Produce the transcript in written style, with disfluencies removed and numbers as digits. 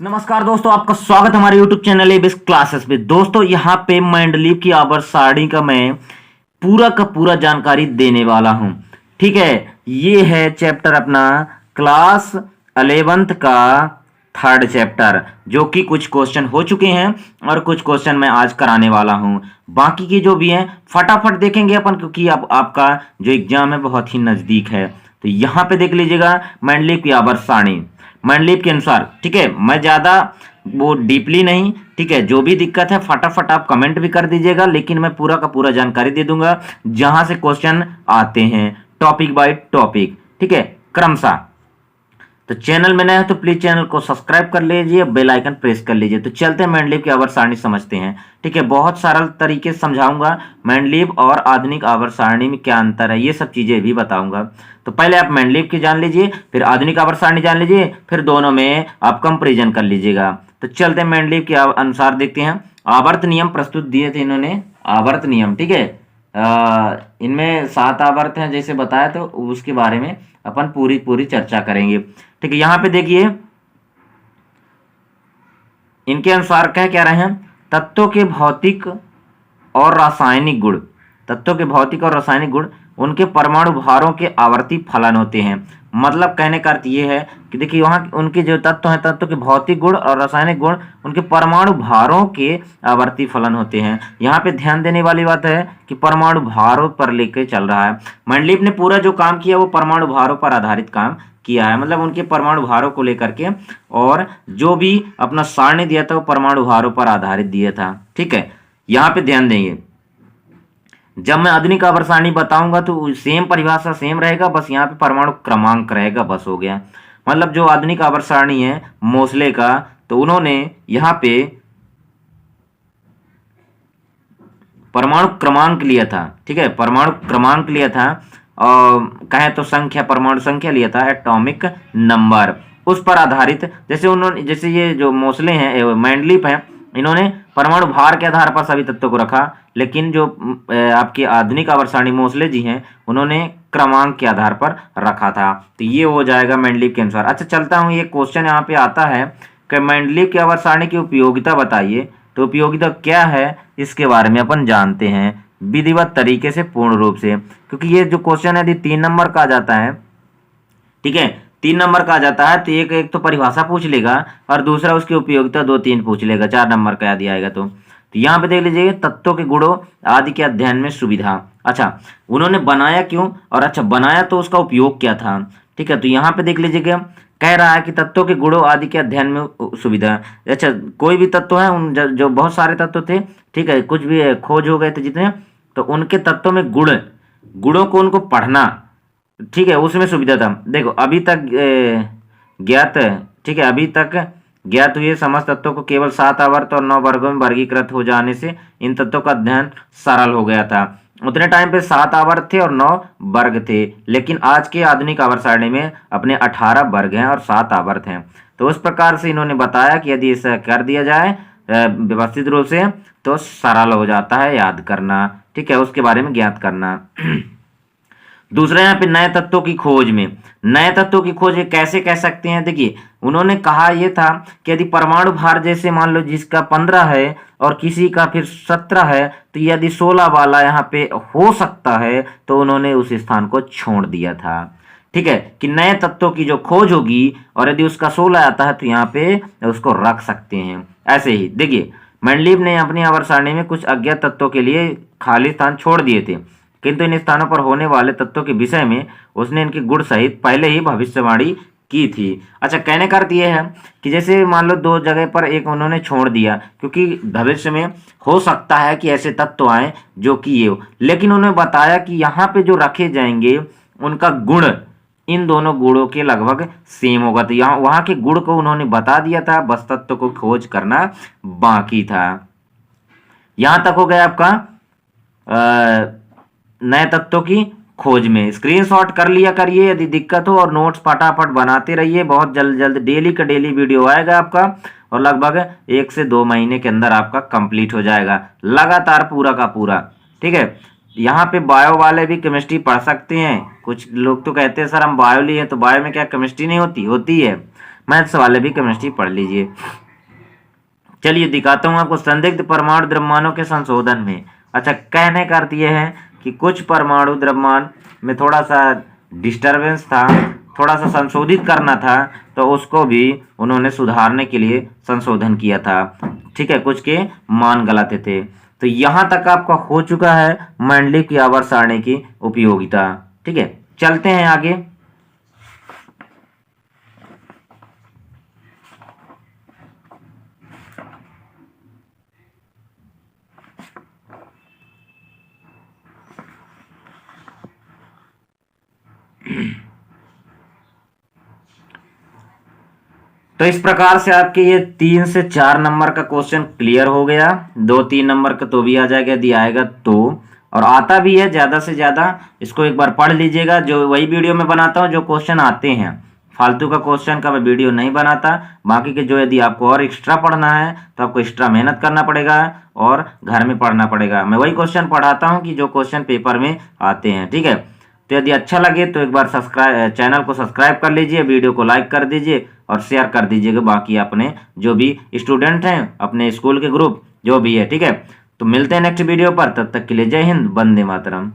नमस्कार दोस्तों, आपका स्वागत है हमारे YouTube चैनल एबीएस क्लासेस पे। दोस्तों यहाँ पे मंडलीप की आवर्त सारणी का मैं पूरा का पूरा जानकारी देने वाला हूँ। ठीक है, ये है चैप्टर अपना क्लास 11th का थर्ड चैप्टर, जो कि कुछ क्वेश्चन हो चुके हैं और कुछ क्वेश्चन मैं आज कराने वाला हूँ। बाकी के जो भी हैं फटाफट देखेंगे अपन, क्योंकि अब आपका जो एग्जाम है बहुत ही नजदीक है। तो यहाँ पे देख लीजिएगा मंडलीप की आवर्त सारणी मंडलीप के अनुसार। ठीक है, मैं ज्यादा वो डीपली नहीं, ठीक है, जो भी दिक्कत है फटाफट आप कमेंट भी कर दीजिएगा, लेकिन मैं पूरा का पूरा जानकारी दे दूंगा जहां से क्वेश्चन आते हैं, टॉपिक बाय टॉपिक। ठीक है, क्रमशः। तो चैनल में नया है तो प्लीज चैनल को सब्सक्राइब कर लीजिए, बेल आइकन प्रेस कर लीजिए। तो चलते हैं मंडलीप की आवर्त सारणी समझते हैं। ठीक है, बहुत सरल तरीके से समझाऊंगा मंडलीप और आधुनिक आवर्त सारणी में क्या अंतर है, ये सब चीजें भी बताऊंगा। तो पहले आप मंडलीप की जान लीजिए, फिर आधुनिक आवर्त सारणी जान लीजिए, फिर दोनों में आप कंपेरिजन कर लीजिएगा। तो चलते हैं मंडलीप के अनुसार देखते हैं। आवर्त नियम प्रस्तुत दिए थे इन्होंने, आवर्त नियम। ठीक है, इनमें 7 आवर्त हैं जैसे बताया, तो उसके बारे में अपन पूरी पूरी चर्चा करेंगे। ठीक है, यहाँ पे देखिए इनके अनुसार कह रहे हैं, तत्वों के भौतिक और रासायनिक गुण, तत्वों के भौतिक और रासायनिक गुण उनके परमाणु भारों के आवर्ती फलन होते हैं। मतलब कहने का अर्थ ये है कि देखिए वहाँ उनके जो तत्व हैं, तत्व के भौतिक गुण और रासायनिक गुण उनके परमाणु भारों के आवर्ती फलन होते हैं। यहाँ पे ध्यान देने वाली बात है कि परमाणु भारों पर लेके चल रहा है। मंडलीप ने पूरा जो काम किया वो परमाणु भारों पर आधारित काम किया है, मतलब उनके परमाणु भारों को लेकर के, और जो भी अपना सारणी दिया था वो परमाणु भारों पर आधारित दिया था। ठीक है, यहाँ पे ध्यान देंगे, जब मैं आधुनिक आवर्त सारणी बताऊंगा तो सेम परिभाषा सेम रहेगा, बस यहाँ पे परमाणु क्रमांक रहेगा, बस हो गया। मतलब जो आधुनिक आवर्त सारणी है मोसले का, तो उन्होंने यहाँ पे परमाणु क्रमांक लिया था। ठीक है, परमाणु क्रमांक लिया था, और कहें तो संख्या, परमाणु संख्या लिया था, एटॉमिक नंबर, उस पर आधारित। जैसे ये जो मोसले हैं, मंडलीप हैं, इन्होंने परमाणु भार के आधार पर सभी तत्वों को रखा, लेकिन जो आपके आधुनिक आवर्त सारणी मोसले जी हैं उन्होंने क्रमांक के आधार पर रखा था। तो ये हो जाएगा मंडलीप के अनुसार। अच्छा, चलता हूँ, ये क्वेश्चन यहाँ पे आता है कि मंडलीप की आवर्त सारणी की उपयोगिता बताइए। तो उपयोगिता क्या है इसके बारे में अपन जानते हैं विधिवत तरीके से, पूर्ण रूप से, क्योंकि ये जो क्वेश्चन है यदि 3 नंबर का आ जाता है, ठीक है, 3 नंबर का आ जाता है, तो एक तो परिभाषा पूछ लेगा और दूसरा उसकी उपयोगिता 2-3 पूछ लेगा, 4 नंबर का यदि आएगा तो यहाँ पे देख लीजिए, तत्वों के गुणों आदि के अध्ययन में सुविधा। अच्छा, उन्होंने बनाया क्यों, और अच्छा बनाया तो उसका उपयोग क्या था। ठीक है, तो यहाँ पे देख लीजिएगा, कह रहा है कि तत्वों के गुणों आदि के अध्ययन में सुविधा। अच्छा, कोई भी तत्व है, उन जो बहुत सारे तत्व थे, ठीक है, कुछ भी खोज हो गए थे जितने, तो उनके तत्वों में गुणों को उनको पढ़ना, ठीक है, उसमें सुविधा था। देखो अभी तक ज्ञात, ठीक है, अभी तक ज्ञात हुए समस्त तत्वों को केवल 7 आवर्त और 9 वर्गों में वर्गीकृत हो जाने से इन तत्वों का अध्ययन सरल हो गया था। उतने टाइम पे 7 आवर्त थे और 9 वर्ग थे, लेकिन आज के आधुनिक आवर्त सारणी में अपने 18 वर्ग हैं और 7 आवर्त हैं। तो उस प्रकार से इन्होंने बताया कि यदि ऐसा कर दिया जाए व्यवस्थित रूप से तो सरल हो जाता है याद करना, ठीक है, उसके बारे में ज्ञात करना। दूसरा यहाँ पे नए तत्वों की खोज में, नए तत्वों की खोज कैसे कह सकते हैं। देखिए उन्होंने कहा यह था कि यदि परमाणु भार जैसे मान लो जिसका 15 है और किसी का फिर 17 है, तो यदि 16 वाला यहाँ पे हो सकता है, तो उन्होंने उस स्थान को छोड़ दिया था। ठीक है, कि नए तत्वों की जो खोज होगी और यदि उसका 16 आता है तो यहाँ पे उसको रख सकते हैं। ऐसे ही देखिए मंडलीप ने अपनी आवर्त सारणी में कुछ अज्ञात तत्वों के लिए खाली स्थान छोड़ दिए थे, किंतु इन स्थानों पर होने वाले तत्वों के विषय में उसने इनके गुण सहित पहले ही भविष्यवाणी की थी। अच्छा, कहने का अर्थ यह है कि जैसे मान लो 2 जगह पर एक उन्होंने छोड़ दिया, क्योंकि भविष्य में हो सकता है कि ऐसे तत्व आए जो कि ये हो, लेकिन उन्होंने बताया कि यहाँ पे जो रखे जाएंगे उनका गुण इन दोनों गुणों के लगभग सेम होगा। तो यहाँ वहां के गुण को उन्होंने बता दिया था, बस तत्व को खोज करना बाकी था। यहां तक हो गया आपका नए तत्वों की खोज में। स्क्रीनशॉट कर लिया करिए यदि दिक्कत हो, और नोट्स फटाफट बनाते रहिए। बहुत जल्द डेली का डेली वीडियो आएगा आपका, और लगभग 1 से 2 महीने के अंदर आपका कंप्लीट हो जाएगा, लगातार पूरा का पूरा। ठीक है, यहाँ पे बायो वाले भी केमिस्ट्री पढ़ सकते हैं। कुछ लोग तो कहते हैं सर हम बायो लिए तो बायो में क्या केमिस्ट्री नहीं होती, होती है। मैथ्स वाले भी केमिस्ट्री पढ़ लीजिए। चलिए दिखाता हूँ आपको संदिग्ध परमाणु द्रव्यमानों के संशोधन में। अच्छा, कहने का अर्थ यह है कि कुछ परमाणु द्रव्यमान में थोड़ा सा डिस्टरबेंस था, थोड़ा सा संशोधित करना था, तो उसको भी उन्होंने सुधारने के लिए संशोधन किया था। ठीक है, कुछ के मान गलत थे। तो यहाँ तक आपका हो चुका है मंडलीय की आवर्त सारणी की उपयोगिता। ठीक है, चलते हैं आगे। तो इस प्रकार से आपके ये 3 से 4 नंबर का क्वेश्चन क्लियर हो गया। 2-3 नंबर का तो भी आ जाएगा यदि आएगा तो, और आता भी है। ज़्यादा से ज़्यादा इसको एक बार पढ़ लीजिएगा। जो वही वीडियो में बनाता हूँ जो क्वेश्चन आते हैं, फालतू का क्वेश्चन का मैं वीडियो नहीं बनाता। बाकी के जो यदि आपको और एक्स्ट्रा पढ़ना है तो आपको एक्स्ट्रा मेहनत करना पड़ेगा और घर में पढ़ना पड़ेगा। मैं वही क्वेश्चन पढ़ाता हूँ कि जो क्वेश्चन पेपर में आते हैं। ठीक है, तो यदि अच्छा लगे तो एक बार चैनल को सब्सक्राइब कर लीजिए, वीडियो को लाइक कर दीजिए और शेयर कर दीजिएगा बाकी अपने जो भी स्टूडेंट हैं, अपने स्कूल के ग्रुप जो भी है। ठीक है, तो मिलते हैं नेक्स्ट वीडियो पर, तब तक के लिए जय हिंद, वंदे मातरम।